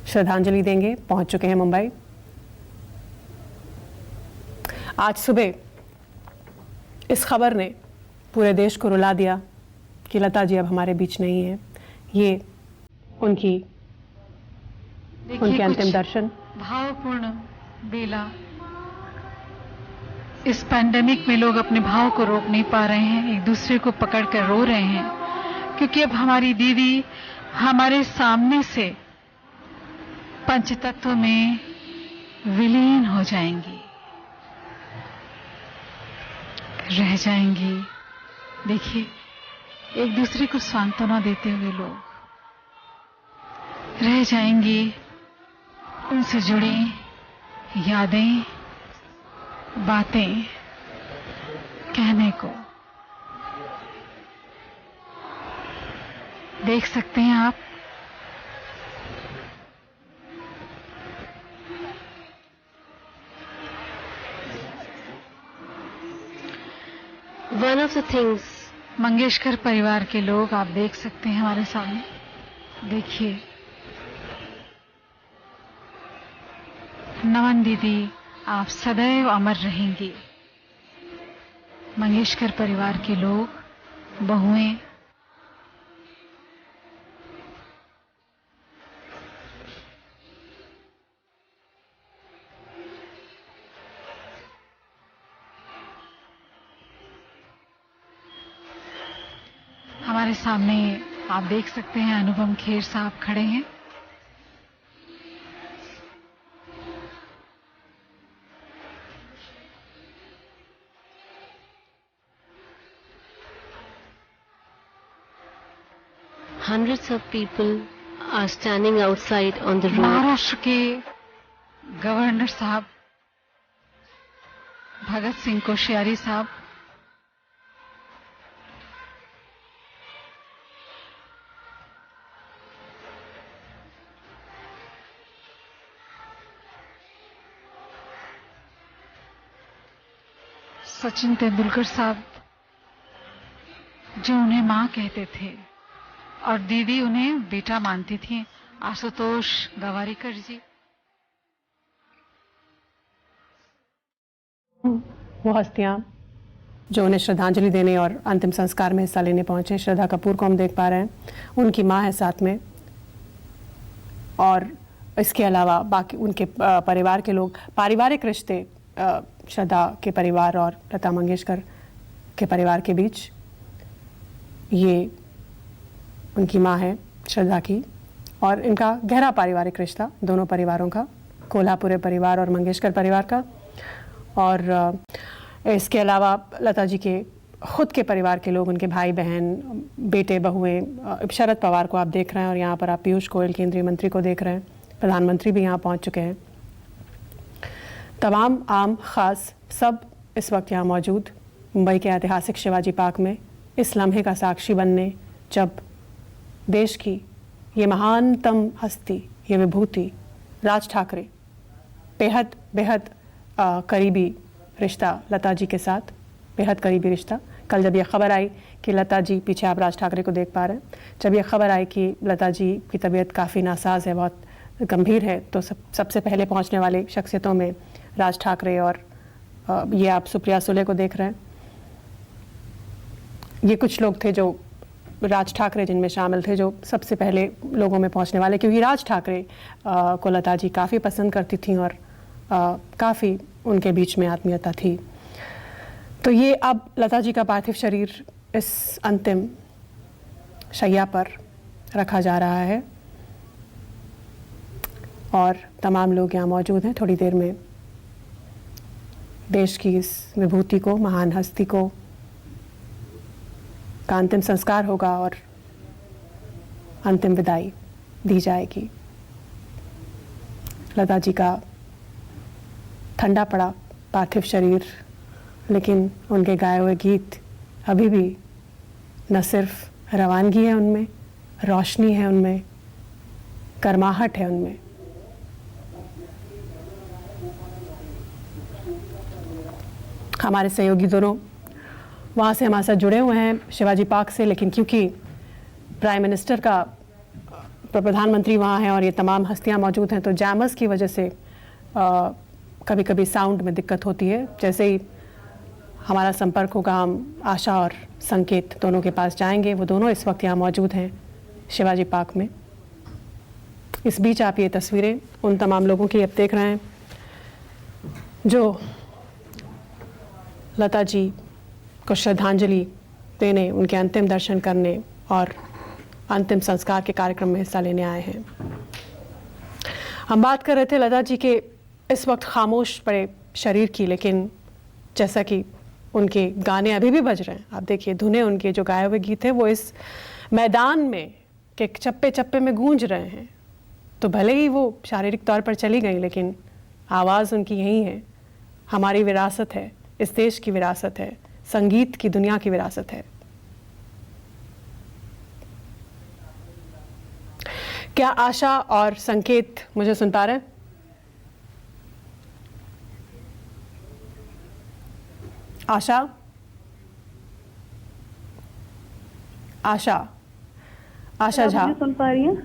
श्रद्धांजलि देंगे पहुंच चुके हैं मुंबई। आज सुबह इस खबर ने पूरे देश को रुला दिया कि लता जी अब हमारे बीच नहीं है। ये उनके अंतिम दर्शन। भावपूर्ण बेला। इस पैंडेमिक में लोग अपने भाव को रोक नहीं पा रहे हैं, एक दूसरे को पकड़कर रो रहे हैं, क्योंकि अब हमारी दीदी हमारे सामने से पंचतत्व में विलीन हो जाएंगी, रह जाएंगी। देखिए, एक दूसरे को सांत्वना देते हुए लोग रह जाएंगी। उनसे जुड़ी यादें, बातें कहने को देख सकते हैं आप। One of the things, Mangeshkar परिवार के लोग आप देख सकते हैं हमारे सामने। देखिए, नमन दीदी, आप सदैव अमर रहेंगी। मंगेशकर परिवार के लोग, बहुएं, हमारे सामने आप देख सकते हैं अनुपम खेर साहब खड़े हैं। hundreds of people are standing outside on the road. Maharashtra के गवर्नर साहब भगत सिंह कोश्यारी साहब, सचिन तेंदुलकर साहब, जो उन्हें मां कहते थे और दीदी उन्हें बेटा मानती थी, आशुतोष गवारीकर जी। वो हस्तियां जो उन्हें श्रद्धांजलि देने और अंतिम संस्कार में हिस्सा लेने पहुंचे। श्रद्धा कपूर को हम देख पा रहे हैं, उनकी मां है साथ में, और इसके अलावा बाकी उनके परिवार के लोग। पारिवारिक रिश्ते श्रद्धा के परिवार और लता मंगेशकर के परिवार के बीच, ये उनकी मां है श्रद्धा की, और इनका गहरा पारिवारिक रिश्ता दोनों परिवारों का, कोल्हापुरे परिवार और मंगेशकर परिवार का। और इसके अलावा लता जी के खुद के परिवार के लोग, उनके भाई बहन, बेटे, बहुएं। शरद पवार को आप देख रहे हैं, और यहाँ पर आप पीयूष गोयल केंद्रीय मंत्री को देख रहे हैं। प्रधानमंत्री भी यहाँ पहुँच चुके हैं। तमाम आम खास सब इस वक्त यहाँ मौजूद मुंबई के ऐतिहासिक शिवाजी पार्क में, इस लम्हे का साक्षी बनने जब देश की ये महानतम हस्ती, ये विभूति राज ठाकरे, बेहद बेहद करीबी रिश्ता लता जी के साथ, बेहद करीबी रिश्ता। कल जब ये खबर आई कि लता जी, पीछे आप राज ठाकरे को देख पा रहे हैं, जब ये खबर आई कि लता जी की तबीयत काफ़ी नासाज है, बहुत गंभीर है, तो सबसे पहले पहुंचने वाले शख्सियतों में राज ठाकरे और ये आप सुप्रिया सुले को देख रहे हैं। ये कुछ लोग थे जो राज ठाकरे जिनमें शामिल थे, जो सबसे पहले लोगों में पहुंचने वाले, क्योंकि राज ठाकरे को लता जी काफ़ी पसंद करती थी और काफ़ी उनके बीच में आत्मीयता थी। तो ये अब लता जी का पार्थिव शरीर इस अंतिम शैया पर रखा जा रहा है और तमाम लोग यहाँ मौजूद हैं। थोड़ी देर में देश की इस विभूति को, महान हस्ती को का अंतिम संस्कार होगा और अंतिम विदाई दी जाएगी। लता जी का ठंडा पड़ा पार्थिव शरीर, लेकिन उनके गाए हुए गीत अभी भी न सिर्फ रवानगी है उनमें, रोशनी है उनमें, गर्माहट है उनमें। हमारे सहयोगी दोनों वहाँ से हमारे साथ जुड़े हुए हैं शिवाजी पार्क से, लेकिन क्योंकि प्राइम मिनिस्टर का प्रधानमंत्री वहाँ हैं और ये तमाम हस्तियाँ मौजूद हैं, तो जैमर्स की वजह से कभी कभी साउंड में दिक्कत होती है। जैसे ही हमारा संपर्क होगा हम आशा और संकेत दोनों के पास जाएंगे। वो दोनों इस वक्त यहाँ मौजूद हैं शिवाजी पार्क में। इस बीच आप ये तस्वीरें उन तमाम लोगों की अब देख रहे हैं जो लता जी को श्रद्धांजलि देने, उनके अंतिम दर्शन करने और अंतिम संस्कार के कार्यक्रम में हिस्सा लेने आए हैं। हम बात कर रहे थे लता जी के इस वक्त खामोश पड़े शरीर की, लेकिन जैसा कि उनके गाने अभी भी बज रहे हैं, आप देखिए धुनें उनके जो गाए हुए गीत हैं वो इस मैदान में के चप्पे चप्पे में गूंज रहे हैं। तो भले ही वो शारीरिक तौर पर चली गई, लेकिन आवाज़ उनकी यही है। हमारी विरासत है, इस देश की विरासत है, संगीत की दुनिया की विरासत है। क्या आशा और संकेत मुझे सुन पा रहे हैं? आशा, आशा, आशा झा, सुन पा रही हैं?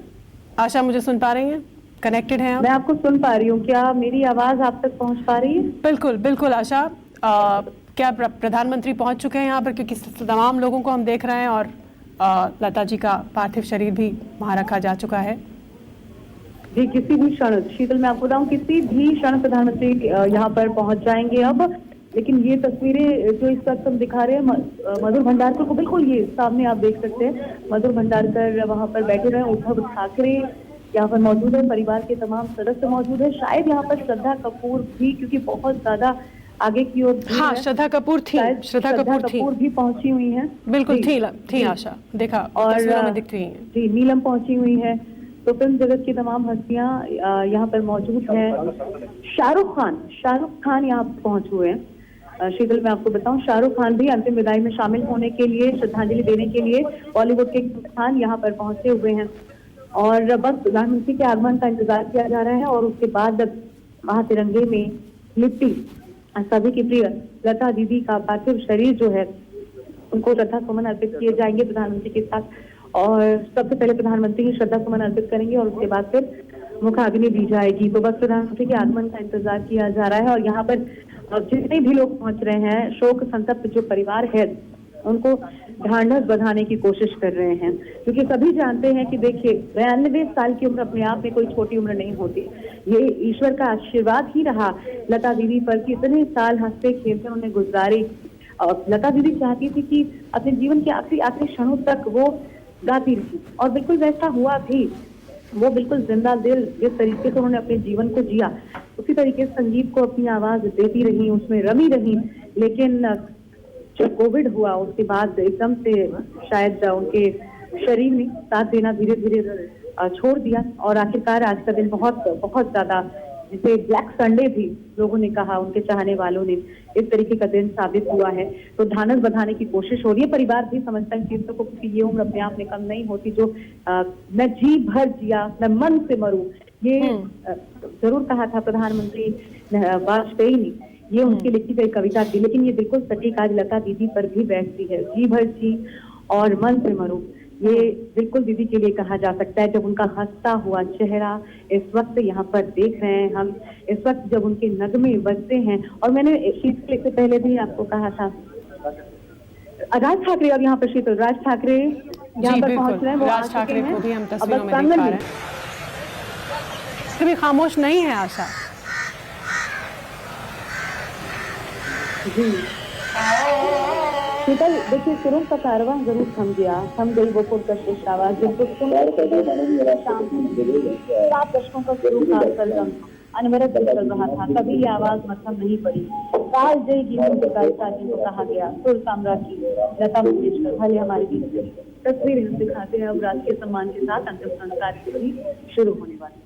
आशा मुझे सुन पा रही हैं? कनेक्टेड हैं आप? मैं आपको सुन पा रही हूँ। क्या मेरी आवाज आप तक पहुँच पा रही है? बिल्कुल बिल्कुल आशा। क्या प्रधानमंत्री पहुंच चुके हैं यहाँ पर? क्योंकि तमाम लोगों को हम देख रहे हैं और लता जी का पार्थिव शरीर भी वहाँ रखा जा चुका है। जी, किसी भी क्षण शीतल, मैं आपको बताऊँ, किसी भी क्षण प्रधानमंत्री यहाँ पर पहुँच जाएंगे अब। लेकिन ये तस्वीरें जो इस वक्त हम दिखा रहे हैं मधुर भंडारकर को, बिल्कुल ये सामने आप देख सकते हैं, मधुर भंडारकर वहाँ पर बैठे रहे। उद्धव ठाकरे यहाँ पर मौजूद है, परिवार के तमाम सदस्य मौजूद है। शायद यहाँ पर श्रद्धा कपूर भी, क्योंकि बहुत ज्यादा आगे की ओर, हाँ श्रद्धा कपूर थी, श्रद्धा कपूर भी पहुंची हुई हैं। बिल्कुल थी आशा, देखा और तस्वीरों में दिख रही हैं। जी, नीलम पहुंची हुई है। तो फिल्म जगत की तमाम हस्तियां यहाँ पर मौजूद हैं। शाहरुख खान यहाँ पहुंच हुए हैं। शीतल, मैं आपको बताऊं, शाहरुख खान भी अंतिम विदाई में शामिल होने के लिए, श्रद्धांजलि देने के लिए बॉलीवुड के खान यहाँ पर पहुंचे हुए हैं। और बस प्रधानमंत्री के आगमन का इंतजार किया जा रहा है और उसके बाद महातिरंगे में लिपटी सभी की प्रिय लता दीदी का पार्थिव शरीर जो है, उनको श्रद्धा सुमन अर्पित किए जाएंगे प्रधानमंत्री के साथ। और सबसे पहले प्रधानमंत्री ही श्रद्धा सुमन अर्पित करेंगे और उसके बाद फिर मुखाग्नि दी जाएगी। तो बस प्रधानमंत्री के आगमन का इंतजार किया जा रहा है और यहाँ पर जितने भी लोग पहुंच रहे हैं, शोक संतप्त जो परिवार है, उनको ढांढस बंधाने की कोशिश कर रहे हैं, क्योंकि सभी जानते हैं कि देखिए 92 साल की उम्र अपने आप में कोई छोटी उम्र नहीं होती। ये ईश्वर का आशीर्वाद ही रहा लता दीदी पर कि इतने साल हंसते खेलते उन्होंने गुजारे। लता दीदी चाहती थी कि अपने जीवन के आखिरी क्षणों तक वो गाती रही और बिल्कुल वैसा हुआ भी। वो बिल्कुल जिंदा दिल जिस तरीके से उन्होंने अपने जीवन को जिया, उसी तरीके से संगीत को अपनी आवाज देती रही, उसमें रमी रही। लेकिन जब कोविड हुआ उसके बाद एकदम से शायद उनके शरीर ने साथ देना धीरे धीरे छोड़ दिया और आखिरकार आज का दिन बहुत ज्यादा, जिसे ब्लैक संडे भी लोगों ने कहा, उनके चाहने वालों ने, इस तरीके का दिन साबित हुआ है। तो ढांढस बंधाने की कोशिश हो रही है। परिवार भी समझता है चीजों को, क्योंकि ये उम्र अपने आप में कम नहीं होती जो मैं जी भर जिया, मैं मन से मरूं, ये जरूर कहा था प्रधानमंत्री वाजपेयी ने। ये उनकी लिखी गई कविता थी, लेकिन ये बिल्कुल सटीक आज लता दीदी पर भी बैठती है। जी भर जी और मन से मरूं, ये बिल्कुल दीदी के लिए कहा जा सकता है। जब उनका हंसता हुआ चेहरा इस वक्त यहाँ पर देख रहे हैं हम, इस वक्त जब उनके नगमे बजते हैं, और मैंने शीतल से पहले भी आपको कहा था, राज ठाकरे अब यहाँ पर, शीतल, राज ठाकरे यहाँ पर पहुंच रहे हैं। वो राज ठाकरे को भी हम तस्वीरों में देख पा रहे हैं। कभी खामोश नहीं है आशा। जी शीतल, देखिए तुरंत का कारवां जरूर थम गई वो पुरकशिश आवाज, जिनको 7 दशकों का शुरू का सरगम अनवरत चल रहा था, कभी ये आवाज मध्यम नहीं पड़ी। काल जय गीतों के गायिका जिनको कहा गया सुर साम्राज्ञी लता मंगेशकर भले हमारे बीच। तस्वीर हम दिखाते हैं अब राजकीय सम्मान के साथ अंतिम संस्कार की विधि शुरू होने वाली।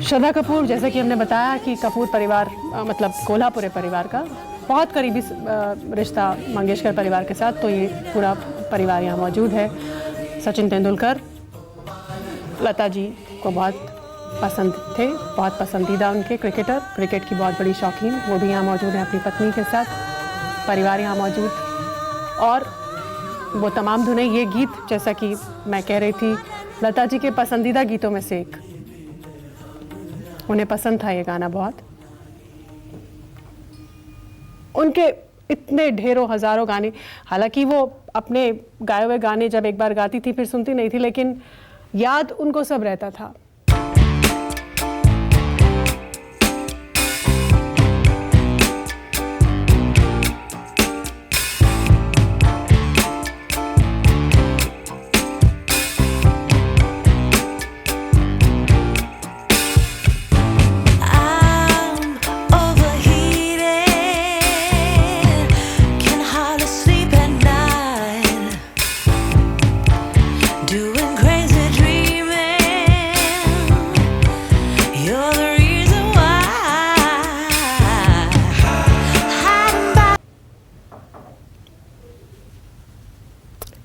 श्रद्धा कपूर, जैसे कि हमने बताया कि कपूर परिवार मतलब कोल्हापुरे परिवार का बहुत करीबी रिश्ता मंगेशकर परिवार के साथ, तो ये पूरा परिवार यहाँ मौजूद है। सचिन तेंदुलकर लता जी को बहुत पसंद थे, बहुत पसंदीदा उनके क्रिकेटर, क्रिकेट की बहुत बड़ी शौकीन, वो भी यहाँ मौजूद हैं अपनी पत्नी के साथ, परिवार यहाँ मौजूद। और वो तमाम धुनें, ये गीत जैसा कि मैं कह रही थी लता जी के पसंदीदा गीतों में से एक, उन्हें पसंद था ये गाना बहुत। उनके इतने ढेरों हजारों गाने, हालांकि वो अपने गाए हुए गाने जब एक बार गाती थी फिर सुनती नहीं थी, लेकिन याद उनको सब रहता था।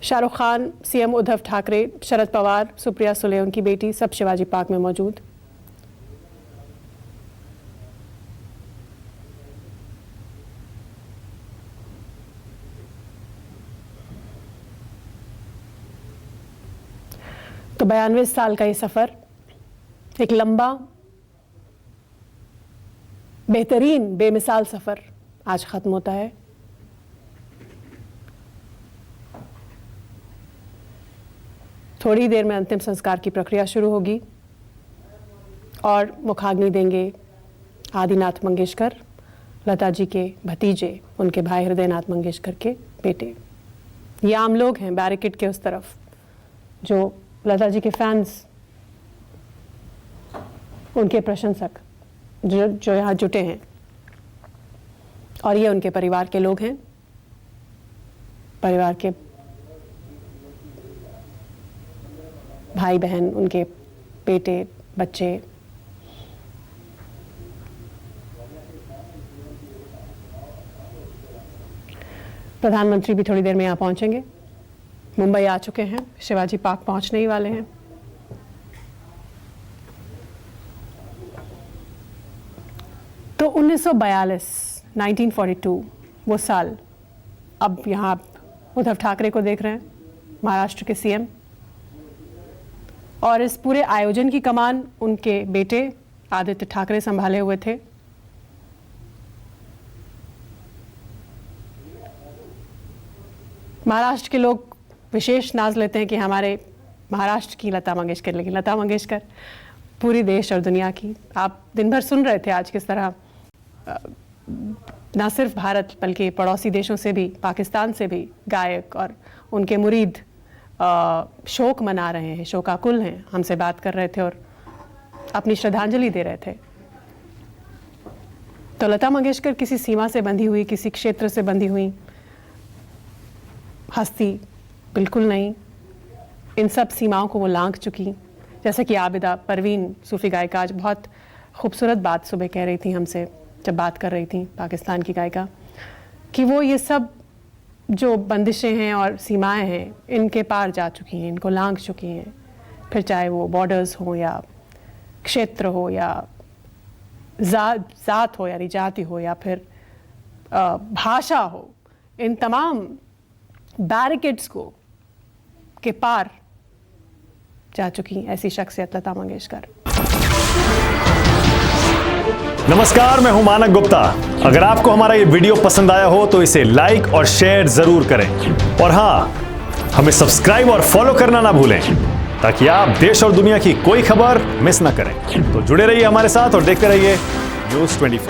शाहरुख खान, सीएम उद्धव ठाकरे, शरद पवार, सुप्रिया सुले उनकी बेटी, सब शिवाजी पार्क में मौजूद। तो 92 साल का ये सफर, एक लंबा, बेहतरीन, बेमिसाल सफर आज खत्म होता है। थोड़ी देर में अंतिम संस्कार की प्रक्रिया शुरू होगी और मुखाग्नि देंगे आदिनाथ मंगेशकर, लता जी के भतीजे, उनके भाई हृदयनाथ मंगेशकर के बेटे। ये आम लोग हैं बैरिकेड के उस तरफ, जो लता जी के फैंस, उनके प्रशंसक जो यहाँ जुटे हैं, और ये उनके परिवार के लोग हैं, परिवार के भाई बहन, उनके बेटे, बच्चे। प्रधानमंत्री भी थोड़ी देर में यहाँ पहुंचेंगे, मुंबई आ चुके हैं, शिवाजी पार्क पहुंचने ही वाले हैं। तो 1942, 1942 वो साल, अब यहाँ आप उद्धव ठाकरे को देख रहे हैं, महाराष्ट्र के सीएम, और इस पूरे आयोजन की कमान उनके बेटे आदित्य ठाकरे संभाले हुए थे। महाराष्ट्र के लोग विशेष नाज लेते हैं कि हमारे महाराष्ट्र की लता मंगेशकर, लेकिन लता मंगेशकर पूरी देश और दुनिया की। आप दिन भर सुन रहे थे आज किस तरह ना सिर्फ भारत बल्कि पड़ोसी देशों से भी, पाकिस्तान से भी गायक और उनके मुरीद शोक मना रहे हैं, शोकाकुल हैं, हमसे बात कर रहे थे और अपनी श्रद्धांजलि दे रहे थे। तो लता मंगेशकर किसी सीमा से बंधी हुई, किसी क्षेत्र से बंधी हुई हस्ती बिल्कुल नहीं। इन सब सीमाओं को वो लांघ चुकी। जैसा कि आबिदा परवीन, सूफी गायिका, आज बहुत खूबसूरत बात सुबह कह रही थी हमसे जब बात कर रही थी, पाकिस्तान की गायिका, कि वो ये सब जो बंदिशें हैं और सीमाएं हैं, इनके पार जा चुकी हैं, इनको लांघ चुकी हैं। फिर चाहे वो बॉर्डर्स हो या क्षेत्र हो या जात हो यानी जाति हो या फिर भाषा हो, इन तमाम बैरिकेड्स को के पार जा चुकी ऐसी शख्सियत लता मंगेशकर। नमस्कार, मैं हूं मानक गुप्ता। अगर आपको हमारा ये वीडियो पसंद आया हो तो इसे लाइक और शेयर जरूर करें, और हां, हमें सब्सक्राइब और फॉलो करना ना भूलें ताकि आप देश और दुनिया की कोई खबर मिस ना करें। तो जुड़े रहिए हमारे साथ और देखते रहिए न्यूज़ 24।